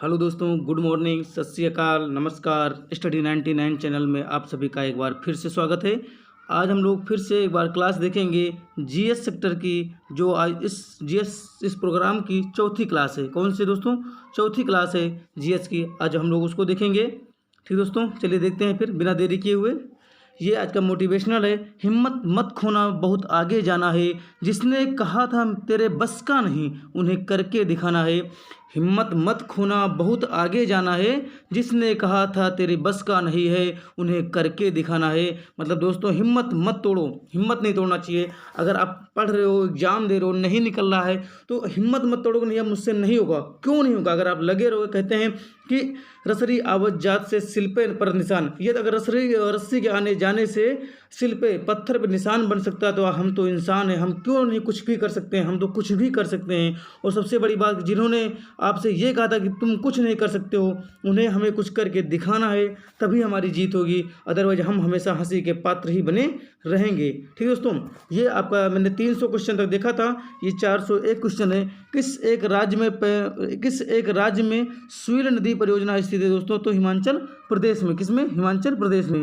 Hello दोस्तों, good morning, सत श्री अकाल, नमस्कार। स्टडी 99 चैनल में आप सभी का एक बार फिर से स्वागत है। आज हम लोग फिर से एक बार क्लास देखेंगे जीएस सेक्टर की, जो आज इस प्रोग्राम की चौथी क्लास है। कौन सी दोस्तों? चौथी क्लास है जीएस की। आज हम लोग उसको देखेंगे। ठीक दोस्तों, चलिए देखते हैं फिर बिना देरी किए हुए। ये आज का मोटिवेशनल है। हिम्मत मत खोना, बहुत आगे जाना है। जिसने कहा था तेरे बस का नहीं, उन्हें करके दिखाना है। हिम्मत मत खोना, बहुत आगे जाना है। जिसने कहा था तेरे बस का नहीं है, उन्हें करके दिखाना है। मतलब दोस्तों, हिम्मत मत तोड़ो, हिम्मत नहीं तोड़ना चाहिए। अगर आप पढ़ रहे हो, एग्जाम दे रहे हो, नहीं निकल रहा है तो हिम्मत मत तोड़ो, नहीं अब मुझसे नहीं होगा। क्यों नहीं होगा? अगर आप लगे रहो। कहते हैं कि रसरी आवत जात से शिल्पे पर निशान। ये अगर रस्सी के आने जाने से शिल्पे पत्थर पर निशान बन सकता है तो हम तो इंसान हैं, हम क्यों नहीं कुछ भी कर सकते हैं? हम तो कुछ भी कर सकते हैं। और सबसे बड़ी बात, जिन्होंने आपसे ये कहा था कि तुम कुछ नहीं कर सकते हो, उन्हें हमें कुछ करके दिखाना है, तभी हमारी जीत होगी। अदरवाइज हम हमेशा हंसी के पात्र ही बने रहेंगे। ठीक है दोस्तों, ये आपका मैंने 300 क्वेश्चन तक देखा था। ये 401 क्वेश्चन है। किस एक राज्य में सुईल नदी परियोजना स्थित है दोस्तों? तो हिमाचल प्रदेश में। किसमें? हिमाचल प्रदेश में।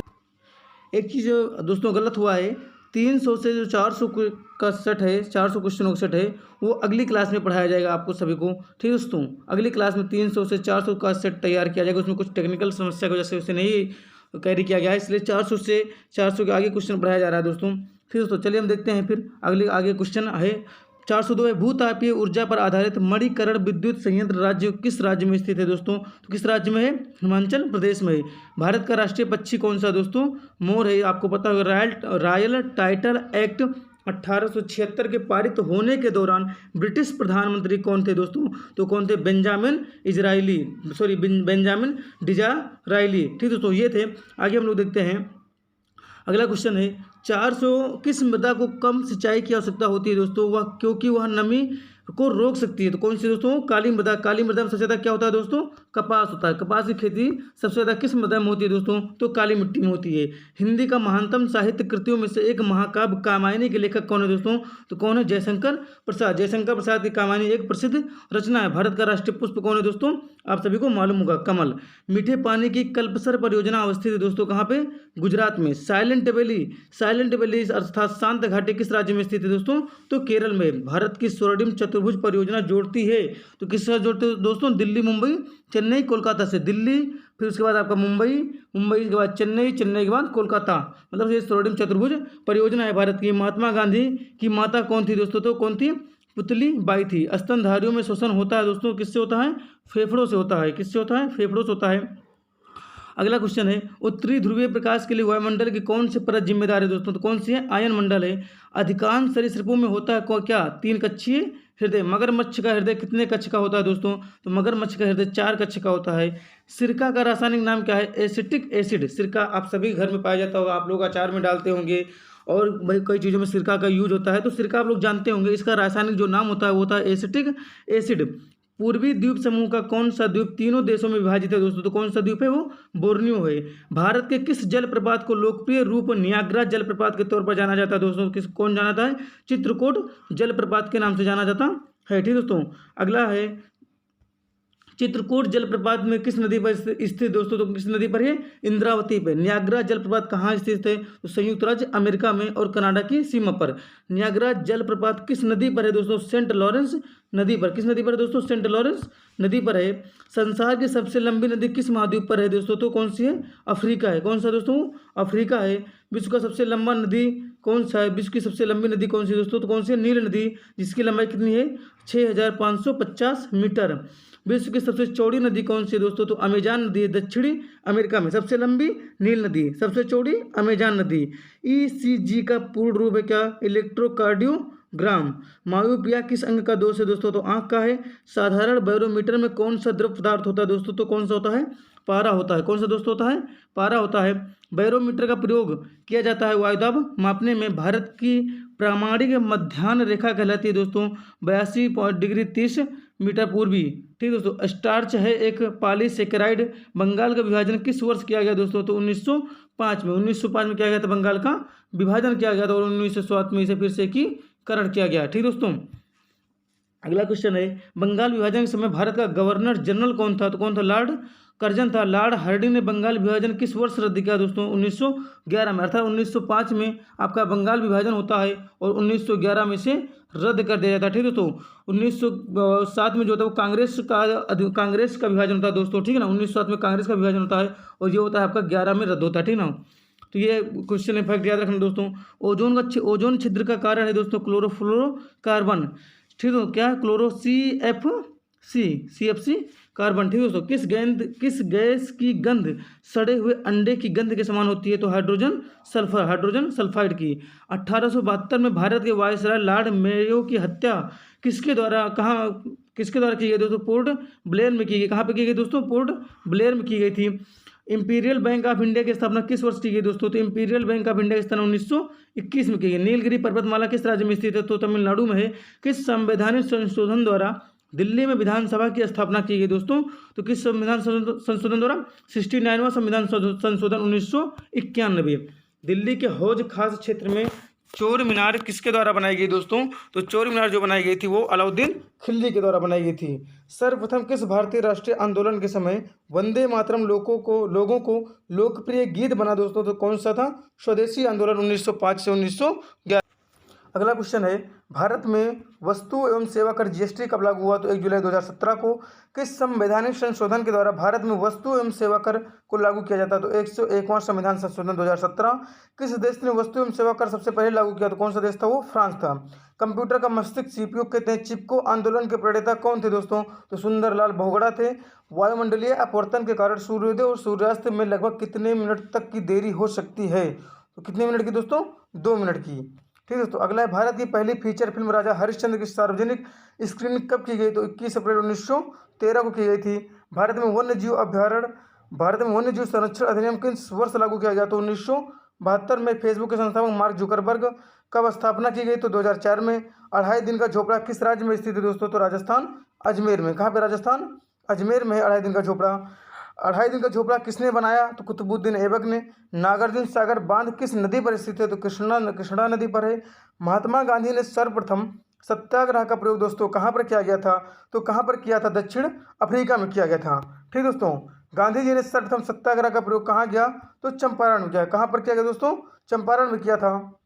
एक चीज़ दोस्तों गलत हुआ है। 300 से जो 400 का सेट है, 400 क्वेश्चनों का सेट है, वो अगली क्लास में पढ़ाया जाएगा आपको सभी को। ठीक है दोस्तों, अगली क्लास में 300 से 400 का सेट तैयार किया जाएगा। उसमें कुछ टेक्निकल समस्या की वजह से उसे नहीं कैरी किया गया है, इसलिए 400 से 400 के आगे क्वेश्चन पढ़ाया जा रहा है दोस्तों। ठीक दोस्तों, चलिए हम देखते हैं फिर आगे क्वेश्चन है। 402 है, भूतापीय ऊर्जा पर आधारित मणिकरण विद्युत संयंत्र किस राज्य में स्थित है दोस्तों? तो किस राज्य में है? हिमाचल प्रदेश में है। भारत का राष्ट्रीय पक्षी कौन सा दोस्तों? मोर है। आपको पता होगा रॉयल टाइटल एक्ट 1876 के पारित होने के दौरान ब्रिटिश प्रधानमंत्री कौन थे दोस्तों? तो कौन थे? बेंजामिन डिज़राइली। ठीक दोस्तों, ये थे। आगे हम लोग देखते हैं। अगला क्वेश्चन है 400, किस मृदा को कम सिंचाई की आवश्यकता होती है दोस्तों? वह क्योंकि वह नमी को रोक सकती है। तो कौन सी दोस्तों? काली मृदा। काली मृदा में सबसे ज़्यादा क्या होता है दोस्तों? कपास होता है। कपास की खेती सबसे ज़्यादा किस मृदा में होती है दोस्तों? तो काली मिट्टी में होती है। हिंदी का महानतम साहित्य कृतियों में से एक महाकाव्य कामायनी के लेखक कौन है दोस्तों? तो कौन है? जयशंकर प्रसाद। जयशंकर प्रसाद की कामायनी एक प्रसिद्ध रचना है। भारत का राष्ट्रीय पुष्प कौन है दोस्तों? आप सभी को मालूम होगा, कमल। मीठे पानी की कल्पसर परियोजना अवस्थित है दोस्तों, कहाँ पे? गुजरात में। साइलेंट वैली अर्थात शांत घाटी किस राज्य में स्थित है दोस्तों? तो केरल में। भारत की स्वर्णिम चतुर्भुज परियोजना जोड़ती है, तो किसके साथ जोड़ते हैं दोस्तों? दिल्ली, मुंबई, चेन्नई, कोलकाता से। दिल्ली, फिर उसके बाद आपका मुंबई, मुंबई के बाद चेन्नई, चेन्नई के बाद कोलकाता। मतलब ये स्वर्णिम चतुर्भुज परियोजना है भारत की। महात्मा गांधी की माता कौन थी दोस्तों? तो कौन थी? पुतली बाई थी। स्तनधारियों में श्वसन होता है दोस्तों, किससे होता है? फेफड़ों से होता है। किससे होता है? फेफड़ों से होता है। अगला क्वेश्चन है, उत्तरी ध्रुवीय प्रकाश के लिए वायुमंडल की कौन सी परत जिम्मेदार है दोस्तों? तो कौन सी है? आयन मंडल है। अधिकांश सरीसृपों में होता है क्या? 3 कक्षीय हृदय। मगरमच्छ का हृदय कितने कक्ष का होता है दोस्तों? तो मगरमच्छ का हृदय 4 कक्ष का होता है। सिरका का रासायनिक नाम क्या है? Acetic acid. सिरका आप सभी घर में पाया जाता होगा, आप लोग अचार में डालते होंगे और भाई कई चीज़ों में सिरका का यूज होता है, तो सिरका आप लोग जानते होंगे। इसका रासायनिक जो नाम होता है वो होता है एसिटिक एसिड। पूर्वी द्वीप समूह का कौन सा द्वीप तीनों देशों में विभाजित है दोस्तों? तो कौन सा द्वीप है? वो बोर्नियो है। भारत के किस जलप्रपात को लोकप्रिय रूप नियाग्रा जलप्रपात के तौर पर जाना जाता है दोस्तों? कौन जाना जाता है? चित्रकूट जलप्रपात के नाम से जाना जाता है। ठीक दोस्तों, अगला है चित्रकूट जलप्रपात में किस नदी पर स्थित दोस्तों? तो किस नदी पर है? इंद्रावती पे। नियाग्रा जलप्रपात कहाँ स्थित है? तो संयुक्त राज्य अमेरिका में और कनाडा की सीमा पर। नियाग्रा जलप्रपात किस नदी पर है दोस्तों? सेंट लॉरेंस नदी पर। किस नदी पर है दोस्तों? सेंट लॉरेंस नदी पर है। संसार की सबसे लंबी नदी किस महाद्वीप पर है दोस्तों? तो कौन सी है? अफ्रीका है। कौन सा दोस्तों? अफ्रीका है। विश्व का सबसे लंबा नदी कौन सा है? विश्व की सबसे लंबी नदी कौन सी है दोस्तों? तो कौन सी है? नील नदी, जिसकी लंबाई कितनी है? 6550 मीटर। विश्व की सबसे चौड़ी नदी कौन सी है दोस्तों? तो अमेजान नदी है। दक्षिणी अमेरिका में सबसे लंबी नील नदी, सबसे चौड़ी अमेजान नदी। ईसीजी का पूर्ण रूप है क्या? इलेक्ट्रोकार्डियोग्राम। मायोपिया किस अंग का दोष है दोस्तों? तो आंख का है। साधारण बैरोमीटर में कौन सा द्रव पदार्थ होता है दोस्तों? तो कौन सा होता है? पारा होता है। कौन सा दोस्तों होता है? पारा होता है। बैरोमीटर का प्रयोग किया जाता है वायुदाब मापने में। भारत की प्रामाणिक मध्याह्न रेखा कहलाती है दोस्तों 82 डिग्री 30 मीटर पूर्वी। ठीक दोस्तों, स्टार्च है एक पॉलीसेकेराइड। बंगाल का विभाजन किस वर्ष किया गया दोस्तों? तो 1905 में। 1905 में किया गया था बंगाल का विभाजन किया गया था और 1907 में इसे फिर से एकीकरण किया गया। ठीक दोस्तों, अगला क्वेश्चन है, बंगाल विभाजन के समय भारत का गवर्नर जनरल कौन था? तो कौन था? लॉर्ड कर्जन था। लॉर्ड हार्डिंग ने बंगाल विभाजन किस वर्ष रद्द किया दोस्तों? 1911 में, अर्थात 1905 में आपका बंगाल विभाजन होता है और 1911 में से रद्द कर दिया जाता है। ठीक है, तो 1907 में जो होता है वो कांग्रेस का विभाजन होता है दोस्तों। ठीक है ना, 1907 में कांग्रेस का विभाजन होता है और ये होता है आपका 11 में रद्द होता है। ठीक है ना, तो ये क्वेश्चन फैक्ट याद रखना दोस्तों। ओजोन छिद्र का कारण है दोस्तों क्लोरोफ्लोरोकार्बन। ठीक है, क्या? Chloro CFC carbon. ठीक है दोस्तों, किस गैस की गंध सड़े हुए अंडे की गंध के समान होती है? तो हाइड्रोजन सल्फाइड की। 1872 में भारत के वायसराय लॉर्ड मेयो की हत्या किसके द्वारा की गई दोस्तों? पोर्ट ब्लेयर में की गई। कहाँ पे की गई दोस्तों? पोर्ट ब्लेयर में की गई थी। इंपीरियल बैंक ऑफ इंडिया की स्थापना किस वर्ष की गई दोस्तों? तो इंपीरियल बैंक ऑफ इंडिया की स्थापना 1921 में की गई। नीलगिरी पर्वतमाला किस राज्य में स्थित है? तो तमिलनाडु में है। किस संवैधानिक संशोधन द्वारा दिल्ली में विधानसभा की स्थापना की गई दोस्तों? तो किस संविधान संशोधन द्वारा? 69वां संविधान संशोधन 1991। दिल्ली के हौज खास क्षेत्र में चोर मीनार किसके द्वारा बनाई गई दोस्तों? तो चोर मीनार जो बनाई गई थी वो अलाउद्दीन खिलजी के द्वारा बनाई गई थी। सर्वप्रथम किस भारतीय राष्ट्रीय आंदोलन के समय वंदे मातरम लोगों को लोकप्रिय गीत बना दोस्तों? तो कौन सा था? स्वदेशी आंदोलन 1905 से 1911। अगला क्वेश्चन है, भारत में वस्तु एवं सेवा कर GST कब लागू हुआ? तो 1 जुलाई 2017 को। किस संवैधानिक संशोधन के द्वारा भारत में वस्तु एवं सेवा कर को लागू किया जाता है? तो 101वां संविधान संशोधन 2017। किस देश ने वस्तु एवं सेवा कर सबसे पहले लागू किया? तो कौन सा देश था? वो फ्रांस था। कंप्यूटर का मस्तिष्क CPU कहते हैं। चिपको आंदोलन के प्रणेता कौन थे दोस्तों? तो सुंदरलाल बोहरा थे। वायुमंडलीय अपवर्तन के कारण सूर्योदय और सूर्यास्त में लगभग कितने मिनट तक की देरी हो सकती है? तो कितने मिनट की दोस्तों? 2 मिनट की। ठीक है दोस्तों, अगला है, भारत की पहली फीचर फिल्म राजा हरिश्चंद्र की सार्वजनिक स्क्रीनिंग कब की गई? तो 21 अप्रैल 1913 को की गई थी। भारत में वन्य जीव संरक्षण अधिनियम किस वर्ष लागू किया गया? तो 1972 में। फेसबुक के संस्थापक मार्क जुकरबर्ग कब स्थापना की गई? तो 2004 में। 2.5 दिन का झोपड़ा किस राज्य में स्थित है दोस्तों? तो राजस्थान अजमेर में। कहाँ पे? राजस्थान अजमेर में है 2.5 दिन का झोपड़ा। 2.5 दिन का झोपड़ा किसने बनाया? तो कुतुबुद्दीन ऐबक ने। नागार्जुन सागर बांध किस नदी पर स्थित है? तो कृष्णा नदी पर है। महात्मा गांधी ने सर्वप्रथम सत्याग्रह का प्रयोग दोस्तों कहाँ पर किया गया था? तो कहाँ पर किया था? दक्षिण अफ्रीका में किया गया था। ठीक दोस्तों, गांधी जी ने सर्वप्रथम सत्याग्रह का प्रयोग कहाँ किया? तो चंपारण में किया। कहाँ पर किया गया दोस्तों? चंपारण में किया था।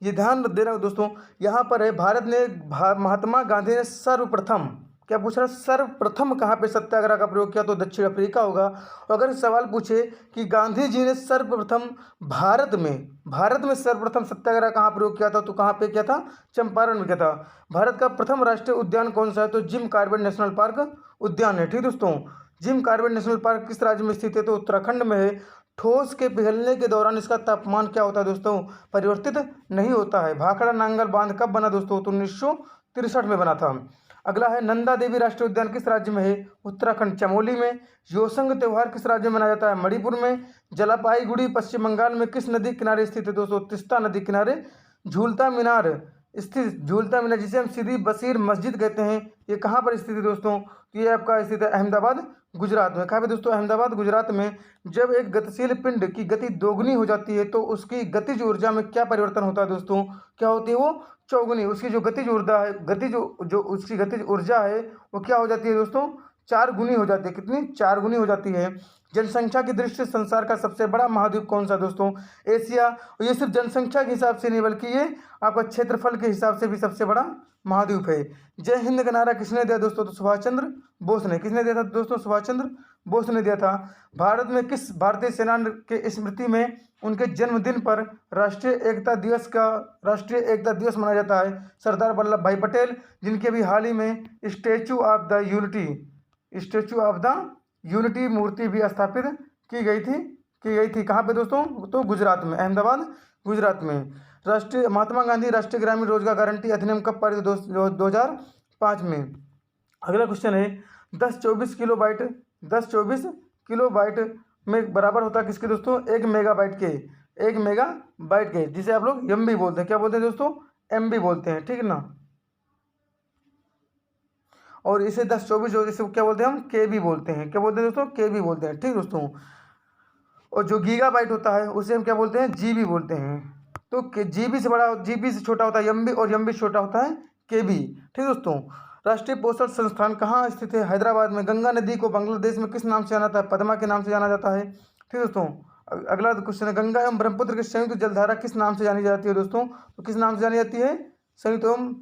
ये ध्यान देना दोस्तों, यहाँ पर है, महात्मा गांधी ने सर्वप्रथम, क्या पूछ रहा है? सर्वप्रथम कहाँ पे सत्याग्रह का प्रयोग किया? तो दक्षिण अफ्रीका होगा। और अगर सवाल पूछे कि गांधी जी ने सर्वप्रथम भारत में सर्वप्रथम सत्याग्रह कहाँ प्रयोग किया था? तो कहाँ पे किया था? चंपारण में किया था। भारत का प्रथम राष्ट्रीय उद्यान कौन सा है? तो जिम कॉर्बेट नेशनल पार्क उद्यान है। ठीक दोस्तों, जिम कॉर्बेट नेशनल पार्क किस राज्य में स्थित है? तो उत्तराखंड में है। ठोस के पिघलने के दौरान इसका तापमान क्या होता है दोस्तों? परिवर्तित नहीं होता है। भाखड़ा नांगल बांध कब बना दोस्तों? तो 1963 में बना था। अगला है, नंदा देवी राष्ट्रीय उद्यान किस राज्य में है? उत्तराखंड चमोली में। योसंग त्यौहार किस राज्य में मनाया जाता है? मणिपुर में। जलपाईगुड़ी पश्चिम बंगाल में किस नदी किनारे स्थित है दोस्तों? तिस्ता नदी किनारे। झूलता मीनार जिसे हम सीधी बसीर मस्जिद कहते हैं, ये कहाँ पर स्थित है दोस्तों? तो ये आपका स्थित है अहमदाबाद गुजरात में। कहाँ पे दोस्तों? अहमदाबाद गुजरात में। जब एक गतिशील पिंड की गति दोगुनी हो जाती है तो उसकी गतिज ऊर्जा में क्या परिवर्तन होता है दोस्तों? क्या होती है वो? चौगुनी। उसकी जो गतिज ऊर्जा है उसकी गतिज ऊर्जा है वो क्या हो जाती है दोस्तों? 4 गुनी हो जाती है। कितनी? 4 गुनी हो जाती है। जनसंख्या की दृष्टि से संसार का सबसे बड़ा महाद्वीप कौन सा दोस्तों? एशिया। और ये सिर्फ जनसंख्या के हिसाब से नहीं बल्कि ये आपका क्षेत्रफल के हिसाब से भी सबसे बड़ा महाद्वीप है। जय हिंद का नारा किसने दिया दोस्तों? तो सुभाष चंद्र बोस ने। किसने दिया था दोस्तों? सुभाष चंद्र बोस ने दिया था। भारत में किस भारतीय सेना के स्मृति में उनके जन्मदिन पर राष्ट्रीय एकता दिवस मनाया जाता है? सरदार वल्लभ भाई पटेल, जिनके भी हाल ही में स्टैचू ऑफ द यूनिटी मूर्ति भी स्थापित की गई थी। कहाँ पे दोस्तों? तो गुजरात में, अहमदाबाद गुजरात में। महात्मा गांधी राष्ट्रीय ग्रामीण रोजगार गारंटी अधिनियम कब पारित? 2005 में। अगला क्वेश्चन है, 1024 किलोबाइट में बराबर होता है किसके दोस्तों? 1 मेगाबाइट के, जिसे आप लोग MB बोलते हैं। क्या बोलते हैं दोस्तों? MB बोलते हैं। ठीक है ना। और इसे 1024 जो इसे क्या बोलते हैं? हम KB बोलते हैं। क्या बोलते हैं दोस्तों? KB बोलते हैं। ठीक दोस्तों, और जो गीगाबाइट होता है उसे हम क्या बोलते हैं? GB बोलते हैं। तो GB से छोटा होता है MB और MB से छोटा होता है KB। ठीक दोस्तों, राष्ट्रीय पोषण संस्थान कहाँ स्थित है? हैदराबाद में। गंगा नदी को बांग्लादेश में किस नाम से जाना जाता है? पद्मा के नाम से जाना जाता है। ठीक है दोस्तों, अगला क्वेश्चन है, गंगा एवं ब्रह्मपुत्र की संयुक्त जलधारा किस नाम से जानी जाती है दोस्तों? तो किस नाम से जानी जाती है? संयुक्त एवं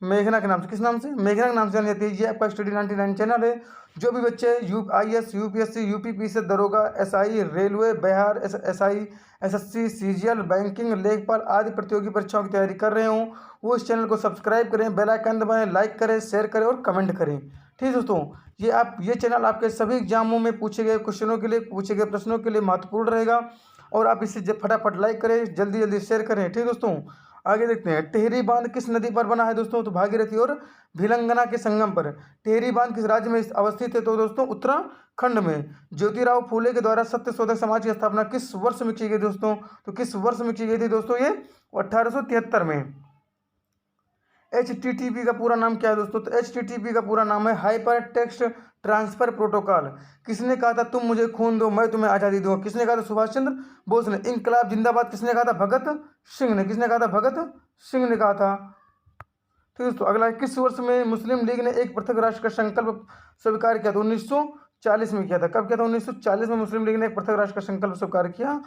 मेघना के नाम से। किस नाम से? मेघना के नाम से जानी जाती है। ये आपका स्टडी 99 चैनल है। जो भी बच्चे IAS, UPSC, UPPC, दरोगा, SI, railway, Bihar SI, SSC, CGL, banking, लेखपाल आदि प्रतियोगी परीक्षाओं की तैयारी कर रहे हों वो इस चैनल को सब्सक्राइब करें, बेल आइकन दबाएं, लाइक करें, शेयर करें और कमेंट करें। ठीक है दोस्तों, ये चैनल आपके सभी एग्जामों में पूछे गए क्वेश्चनों के लिए, पूछे गए प्रश्नों के लिए महत्वपूर्ण रहेगा और आप इसे फटाफट लाइक करें, जल्दी जल्दी शेयर करें। ठीक है दोस्तों, आगे देखते हैं। टिहरी बांध किस नदी पर बना है दोस्तों? तो भागीरथी और भिलंगना के संगम पर। टिहरी बांध किस राज्य में अवस्थित है? तो दोस्तों उत्तराखंड में। ज्योतिराव फूले के द्वारा सत्यशोधक समाज की स्थापना किस वर्ष में की गई दोस्तों? तो किस वर्ष में की गई थी दोस्तों? ये 1873 में। HTTP का पूरा नाम क्या है दोस्तों? तो HTTP का पूरा नाम है हाइपर टेक्स्ट ट्रांसफर प्रोटोकॉल। किसने कहा था तुम मुझे खून दो मैं तुम्हें आज़ादी दूंगा? किसने कहा था? सुभाष चंद्र बोस ने। इंकलाब जिंदाबाद किसने कहा था? भगत सिंह ने। किसने कहा था? भगत सिंह ने कहा था। ठीक है दोस्तों, अगला, किस वर्ष में मुस्लिम लीग ने एक पृथक राष्ट्र का संकल्प स्वीकार किया? तो 1940 में किया था। कब किया था? 1940 में मुस्लिम लीग ने एक पृथक राष्ट्र का संकल्प स्वीकार किया।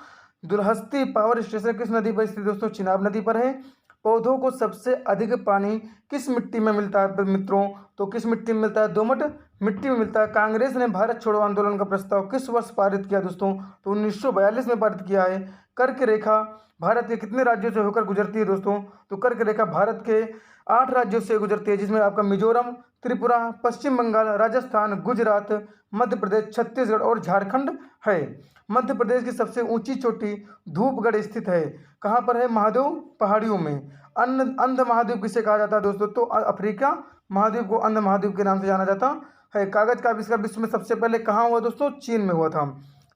दुलहस्ती पावर स्टेशन किस नदी पर स्थित दोस्तों? चिनाब नदी पर है। पौधों को सबसे अधिक पानी किस मिट्टी में मिलता है मित्रों? तो किस मिट्टी में मिलता है? दोमट मिट्टी में मिलता है। कांग्रेस ने भारत छोड़ो आंदोलन का प्रस्ताव किस वर्ष पारित किया दोस्तों? तो 1942 में पारित किया है। कर्क रेखा भारत के कितने राज्यों से होकर गुजरती है दोस्तों? तो कर्क रेखा भारत के 8 राज्यों से गुजरती है, जिसमें आपका मिजोरम, त्रिपुरा, पश्चिम बंगाल, राजस्थान, गुजरात, मध्य प्रदेश, छत्तीसगढ़ और झारखंड है। मध्य प्रदेश की सबसे ऊंची चोटी धूपगढ़ स्थित है। कहाँ पर है? महादेव पहाड़ियों में। अंध महाद्वीप किसे कहा जाता है दोस्तों? तो अफ्रीका महाद्वीप को अंध महाद्वीप के नाम से जाना जाता है। कागज का आविष्कार विश्व में सबसे पहले कहाँ हुआ दोस्तों? चीन में हुआ था।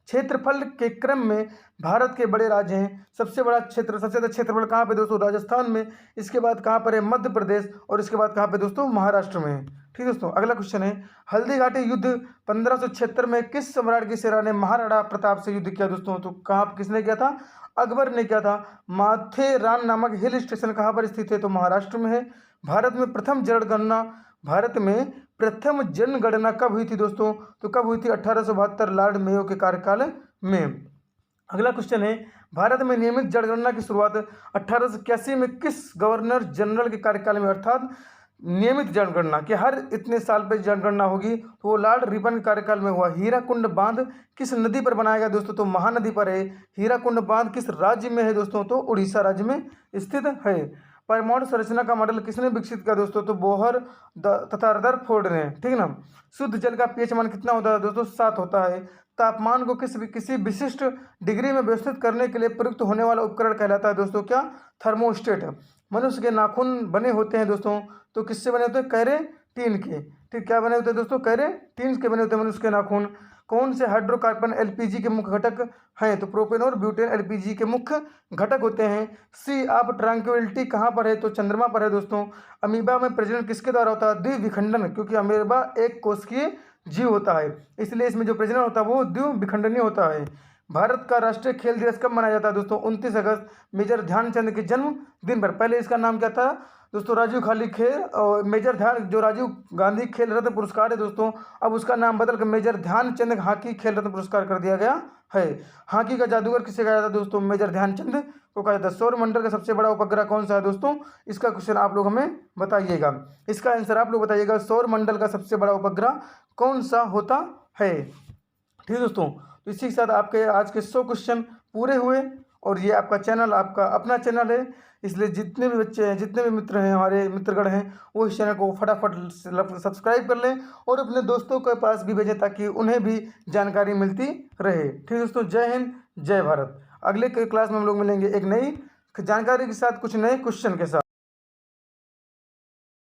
क्षेत्रफल के क्रम में भारत के बड़े राज्य हैं। सबसे बड़ा क्षेत्र, सबसे ज़्यादा क्षेत्रफल कहाँ पे दोस्तों? राजस्थान में। इसके बाद कहाँ पर है? मध्य प्रदेश। और इसके बाद कहाँ पे दोस्तों? महाराष्ट्र में। ठीक है दोस्तों, अगला क्वेश्चन है, हल्दी घाटी युद्ध 1576 में किस सम्राट की सेना ने महाराणा प्रताप से युद्ध किया दोस्तों? तो कहाँ, किसने किया था? अकबर ने किया था। माथेरान नामक हिल स्टेशन कहाँ पर स्थित है? तो महाराष्ट्र में है। भारत में प्रथम जनगणना कब हुई थी दोस्तों? तो कब हुई थी? 1872 लॉर्ड मेयो के कार्यकाल में। अगला क्वेश्चन है, भारत में नियमित जनगणना की शुरुआत 1881 में किस गवर्नर जनरल के कार्यकाल में? अर्थात नियमित जनगणना कि हर इतने साल पे जनगणना होगी, तो वो लॉर्ड रिपन के कार्यकाल में हुआ। हीराकुंड बांध किस नदी पर बनाया गया दोस्तों? तो महानदी पर है। हीराकुंड बांध किस राज्य में है दोस्तों? तो उड़ीसा राज्य में स्थित है। परमाणु संरचना का मॉडल किसने विकसित किया दोस्तों? तो बोहर तथा रदरफोर्ड ने। ठीक है ना। शुद्ध जल का pH मान कितना होता है दोस्तों? 7 होता है। तापमान को किसी विशिष्ट डिग्री में व्यवस्थित करने के लिए प्रयुक्त होने वाला उपकरण कहलाता है दोस्तों क्या? थर्मोस्टेट। मनुष्य के नाखून बने होते हैं दोस्तों, तो किससे बने होते हैं? केराटिन के। ठीक, क्या बने होते हैं दोस्तों? केराटिन के बने होते हैं मनुष्य के नाखून। कौन से हाइड्रोकार्बन LPG के मुख्य घटक हैं? तो प्रोपेन और ब्यूटेन LPG के मुख्य घटक होते हैं। सी ऑफ ट्रैंक्विलिटी कहाँ पर है? तो चंद्रमा पर है दोस्तों। अमीबा में प्रजनन किसके द्वारा होता है? द्विविखंडन, क्योंकि अमीबा एक कोशिकीय जीव होता है, इसलिए इसमें जो प्रजनन होता है वो द्विविखंडनीय होता है। भारत का राष्ट्रीय खेल दिवस कब मनाया जाता है दोस्तों? 29 अगस्त, मेजर ध्यानचंद के जन्मदिन पर। पहले इसका नाम क्या था दोस्तों? राजीव खाली खेल और मेजर ध्यान, जो राजीव गांधी खेल रत्न पुरस्कार है दोस्तों, अब उसका नाम बदल कर मेजर ध्यानचंद हॉकी खेल रत्न पुरस्कार कर दिया गया है। हॉकी का जादूगर किसे कहा जाता है दोस्तों? मेजर ध्यानचंद को कहा जाता है। सौरमंडल का सबसे बड़ा उपग्रह कौन सा है दोस्तों? इसका क्वेश्चन आप लोग हमें बताइएगा, इसका आंसर आप लोग बताइएगा। सौरमंडल का सबसे बड़ा उपग्रह कौन सा होता है? ठीक है दोस्तों, तो इसी के साथ आपके आज के 100 क्वेश्चन पूरे हुए। और ये आपका चैनल आपका अपना चैनल है, इसलिए जितने भी बच्चे हैं, जितने भी मित्र हैं, हमारे मित्रगण हैं, वो इस चैनल को फटाफट सब्सक्राइब कर लें और अपने दोस्तों के पास भी भेजें ताकि उन्हें भी जानकारी मिलती रहे। ठीक दोस्तों, जय हिंद, जय भारत। अगले क्लास में हम लोग मिलेंगे एक नई जानकारी के साथ, कुछ नए क्वेश्चन के साथ।